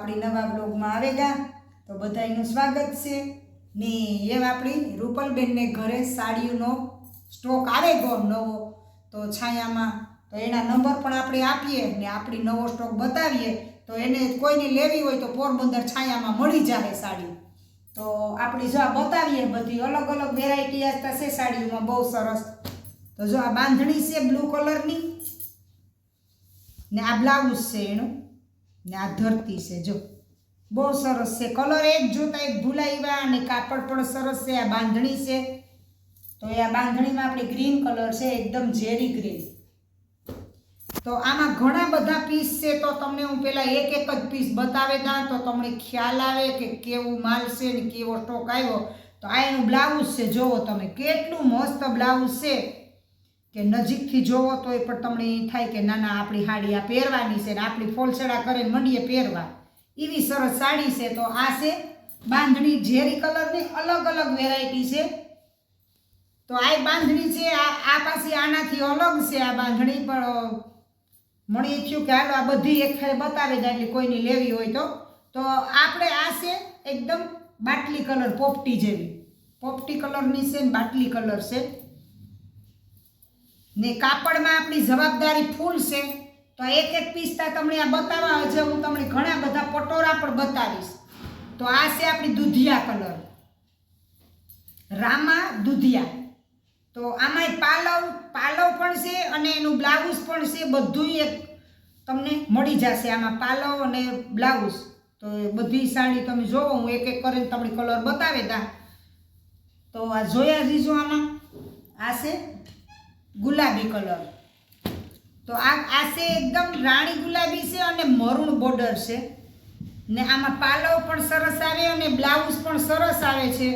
આપણી નવા બ્લોગમાં આવેગા તો બધાનું સ્વાગત છે ને એમ આપણી રૂપલબેનને ઘરે સાડીઓનો સ્ટોક આવે ગયો નવો તો છાયામાં તો એના નંબર પણ આપણે આપીએ ને આપણી નવો સ્ટોક બતાવીએ તો એને કોઈને લેવી હોય તો પોરબંદર છાયામાં મળી જાય સાડી તો આપણી જો આ બતાવીએ બધી અલગ અલગ વેરાયટી આવતા છે સાડીઓમાં બહુ સરસ તો જો આ બાંધણી છે બ્લુ કલરની ને આ બ્લાઉઝ છે એનું ને આ ધરતી છે જો બહુ સરસ છે કલર એક જોતા એક ભૂલાવ્યા અને કાપડ પણ સરસ છે આ બાંધણી છે તો એ આ બાંધણીમાં આપણે ગ્રીન કલર છે એકદમ ઝેરી ગ્રીન તો આમાં ઘણા બધા પીસ છે તો તમને હું પહેલાં એક જ પીસ બતાવે દઉં તો તમને ખ્યાલ આવે કે કેવું માલ છે ને કેવો સ્ટોક આવ્યો તો આ એનું બ્લાઉઝ છે જુઓ તમે કેટલું મસ્ત બ્લાઉઝ છે કે નજીકથી જોવો તો એ પણ તમને એ થાય કે ના ના આપણી સાડી આ પહેરવાની છે ને આપણી ફોલસેડા કરીને મંડીએ પહેરવા એવી સરસ સાડી છે તો આ છે બાંધણી ઝેરી કલરની અલગ અલગ વેરાયટી છે તો આ બાંધણી છે આ પાછી આનાથી અલગ છે આ બાંધણી પણ મને થયું કે હાલો આ બધી એક ફેર બતાવી દે એટલે કોઈની લેવી હોય તો આપણે આ છે એકદમ બાટલી કલર પોપટી જેવી પોપટી કલરની છે ને બાટલી કલર છે ને કાપડમાં આપણી જવાબદારી ફૂલ છે તો એક એક પીસ તમને આ બતાવવા છે હું તમને ઘણા બધા પટોરા પણ બતાવીશ તો આ છે આપણી દૂધિયા કલર રામા દૂધિયા તો આમાં પાલવ પણ છે અને એનું બ્લાઉઝ પણ છે બધું એક તમને મળી જશે આમાં પાલવ અને બ્લાઉઝ તો બધી સાડી તમે જોવો હું એક એક કરીને તમને કલર બતાવે તા તો આ જોયા દીજો આમાં આ છે ગુલાબી કલર તો આ છે એકદમ રાણી ગુલાબી છે અને મરૂણ બોર્ડર છે ને આમાં પાલવ પણ સરસ આવે અને બ્લાઉઝ પણ સરસ આવે છે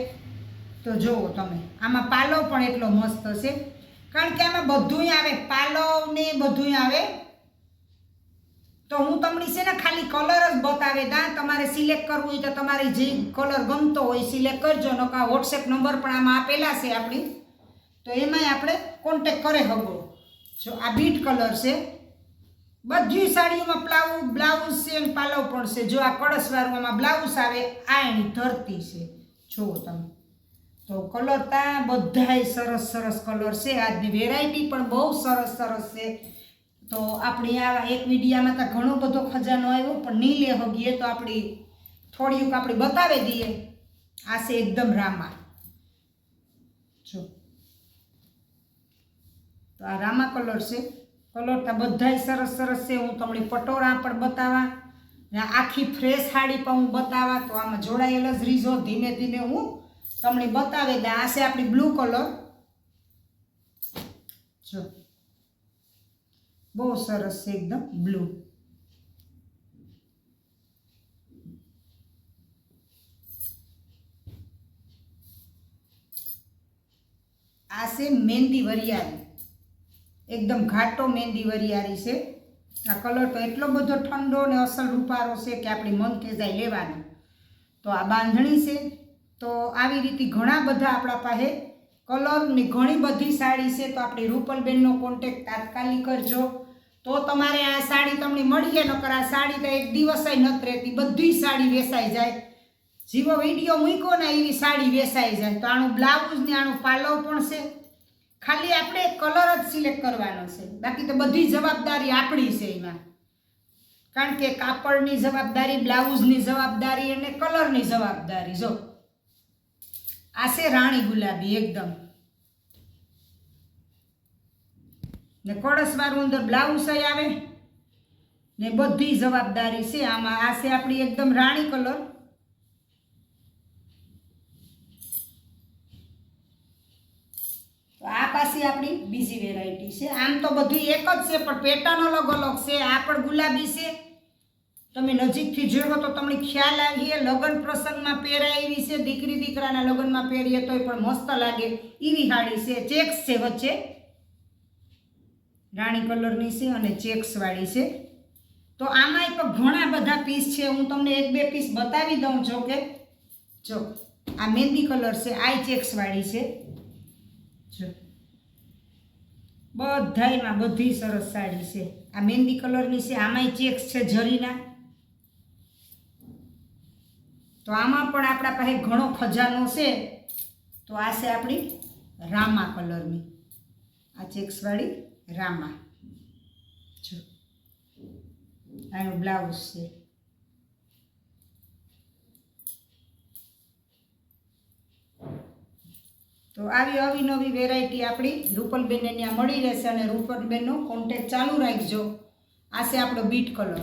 તો જુઓ તમે આમાં પાલવ પણ એટલો મસ્ત છે કારણ કે આમાં બધું આવે પાલવ ને બધું આવે તો હું તમને છે ને ખાલી કલર જ બતાવે દા તમારે સિલેક્ટ કરવું હોય તો તમારે જે કલર ગમતો હોય સિલેક્ટ કરજો નકા વોટ્સએપ નંબર પણ આમાં આપેલા છે આપણી તો એમાંય આપણે કોન્ટેક કરે શકો જો આ બીટ કલર છે બધી સાડીઓમાં બ્લાઉઝ છે અને પાલવ પણ છે જો આ કળશવાળું આમાં બ્લાઉઝ આવે આ એની ધરતી છે જુઓ તમે તો કલર તા બધાય સરસ સરસ કલર છે આજની વેરાયટી પણ બહુ સરસ સરસ છે તો આપણી આ એક વિડીયામાં તો ઘણો બધો ખજાનો આવ્યો પણ નહીં લે હગીએ તો આપણી થોડીક આપણે બતાવી દઈએ આ છે એકદમ રામા જો તો આ રામા કલર છે કલર તો બધાય સરસ સરસ છે હું તમને પટોરા પણ બતાવવા ને આખી ફ્રેશ સાડી પણ હું બતાવવા તો આમાં જોડાયેલ જ રીઝો ધીમે ધીમે હું તમને બતાવે દે આ છે આપણી બ્લુ કલર જો બહુ સરસ છે એકદમ બ્લુ આ છે મહેંદી વરિયાળી એકદમ ઘાટો મહેંદી વરિયાળી છે આ કલર તો એટલો બધો ઠંડો ને અસલ રૂપારો છે કે આપણી મન કે જાય લેવાનું તો આ બાંધણી છે તો આવી રીતે ઘણા બધા આપણા પાસે કલર ને ઘણી બધી સાડી છે તો આપણી રૂપલબેનનો કોન્ટેક તાત્કાલિક કરજો તો તમારે આ સાડી તમને મળીએ નકર આ સાડી તો એક દિવસે નથી રહેતી બધી સાડી વેચાઈ જાય જેવો વિડીયો મૂક્યો ને એવી સાડી વેચાઈ જાય તો આનું બ્લાઉઝ ને આનું પાલવ પણ છે ખાલી આપણે કલર જ સિલેક્ટ કરવાનો છે બાકી તો બધી જવાબદારી આપણી છે એમાં કારણ કે કાપડની જવાબદારી બ્લાઉઝની જવાબદારી અને કલરની જવાબદારી જો આ છે રાણી ગુલાબી એકદમ ને કળશવાળું અંદર બ્લાઉઝ આવે ને બધી જવાબદારી છે આમાં આ છે આપણી એકદમ રાણી કલર તો આ પાછી આપણી બીજી વેરાયટી છે આમ તો બધી એક જ છે પણ પેટર્ન અલગ અલગ છે આ પણ ગુલાબી છે તમે નજીકથી જોવો તો તમને ખ્યાલ આવીએ લગ્ન પ્રસંગમાં પહેરાય એવી છે દીકરી દીકરાના લગ્નમાં પહેરીએ તોય પણ મસ્ત લાગે એવી સાડી છે ચેક્સ છે વચ્ચે રાણી કલરની છે અને ચેક્સવાળી છે તો આમાંય પણ ઘણા બધા પીસ છે હું તમને એક બે પીસ બતાવી દઉં છો કે જો આ મહેંદી કલર છે આ ચેક્સવાળી છે જો બધાયમાં બધી સરસ સાડી છે આ મહેંદી કલરની છે આમાંય ચેક્સ છે જરીના તો આમાં પણ આપણા પાસે ઘણો ખજાનો છે. તો આ છે આપણી રામા કલરની, આ ચેક્સવાળી રામા. જો આનું બ્લાઉઝ છે. તો આવી અવનવી વેરાયટી આપણી રૂપલબેનને ત્યાં મળી રહેશે અને રૂપલબેનનો કોન્ટેક્ટ ચાલુ રાખજો. આ છે આપણો બીટ કલર.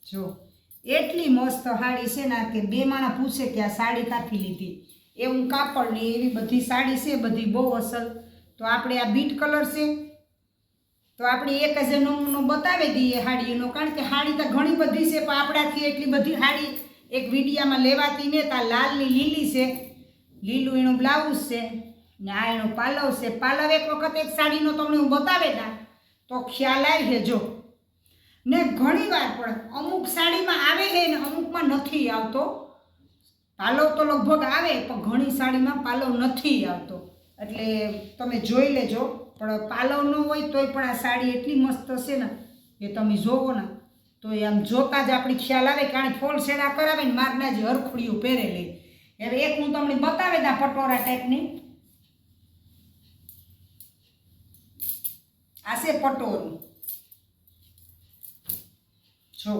જો એટલી મસ્ત સાડી છે ને કે બે માણા પૂછે કે આ સાડી ક્યાંથી લીધી, એવું કાપડ ને એવી બધી સાડી છે, બધી બહુ અસલ. તો આપણે આ બીટ કલર છે. તો આપણે એક જ નમૂનો બતાવી દઈએ સાડીનો, કારણ કે સાડી તો ઘણી બધી છે, પણ આપણાથી એટલી બધી સાડી એક વિડીયામાં લેવાતી ને. આ લાલની લીલી છે, લીલું એનું બ્લાઉઝ છે ને આ એનો પાલવ છે. પાલવ એક વખત એક સાડીનો તમને હું બતાવેલા તો ખ્યાલ આવી છે. જો ને ઘણી વાર પણ અમુક સાડીમાં આવે છે ને અમુકમાં નથી આવતો પાલવ. તો લગભગ આવે પણ ઘણી સાડીમાં પાલવ નથી આવતો, એટલે તમે જોઈ લેજો. પણ પાલવ ન હોય તોય પણ આ સાડી એટલી મસ્ત છે ને કે તમે જોવો ને તો આમ જોતા જ આપણી ખ્યાલ આવે કે આને ફોલ શેડા કરાવે ને મારના જે હરખુડિયું પહેરેલી. હવે એક હું તમને બતાવે દા પટોરા ટાઈપની. આ છે પટોરું. જો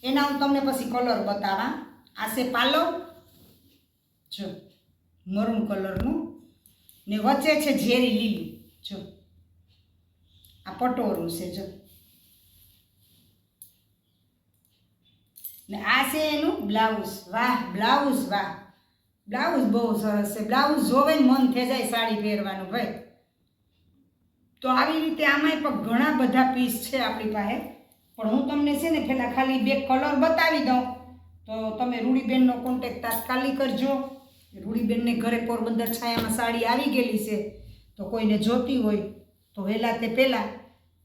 એના હું તમને પછી કલર બતાવા. આ છે પાલવ, જો મરૂન કલરનું ને વચ્ચે છે ઝેરી લીલી. જો આ પટોરું છે. જો ને આ છે એનું બ્લાઉઝ. વાહ બ્લાઉઝ, વાહ બ્લાઉઝ બહુ સરસ છે. બ્લાઉઝ જોવે ને મન થઈ જાય સાડી પહેરવાનું ભાઈ. તો આવી રીતે આમાંય પણ ઘણા બધા પીસ છે આપણી પાસે, પણ હું તમને છે ને પહેલાં ખાલી બે કલર બતાવી દઉં. તો તમે રૂડીબેનનો કોન્ટેક્ટ તાત્કાલિક કરજો. રૂડીબેનને ઘરે પોરબંદર છાયામાં સાડી આવી ગયેલી છે, તો કોઈને જોતી હોય તો વહેલા તે પહેલાં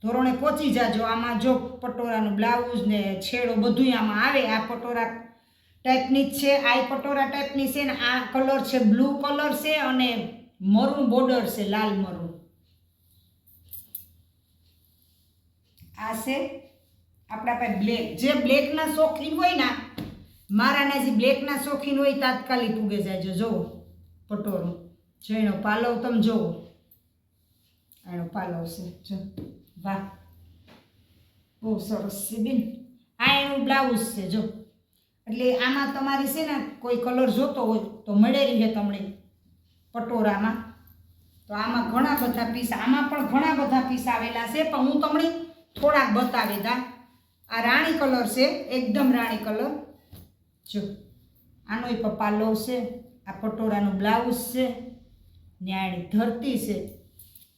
ધોરણે પહોંચી જાજો. આમાં જો પટોરાનું બ્લાઉઝ ને છેડો બધું આમાં આવે. આ પટોરા ટાઈપની જ છે, આ પટોરા ટાઈપની છે ને આ કલર છે બ્લુ કલર છે અને મરૂન બોર્ડર છે, લાલ મરૂન. આ છે આપણા પાસે બ્લેક. જે બ્લેકના શોખીન હોય ને, મારાના જે બ્લેકના શોખીન હોય તાત્કાલિક પૂગે જાય. જોવો પટોરો, જો એનો પાલવ તમે જોવો, એનો પાલવ છે. જો વાહ બહુ સરસ છે બેન. આ એનું બ્લાઉઝ છે. જો એટલે આમાં તમારી છે ને કોઈ કલર જોતો હોય તો મળેલી છે તમને પટોરામાં. તો આમાં ઘણા બધા પીસ, આમાં પણ ઘણા બધા પીસ આવેલા છે, પણ હું તમને થોડાક બતાવી દા. આ રાણી કલર છે, એકદમ રાણી કલર. જો આનો પાલવ છે, આ પટોરાનું બ્લાઉઝ છે ને આની ધરતી છે.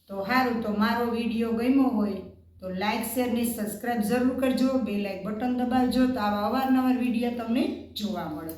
તો સારું, તો મારો વિડીયો ગમ્યો હોય તો લાઇક શેર ને સબસ્ક્રાઈબ જરૂર કરજો. બે લાઇક બટન દબાવજો તો આવા અવારનવાર વિડીયો તમને જોવા મળે.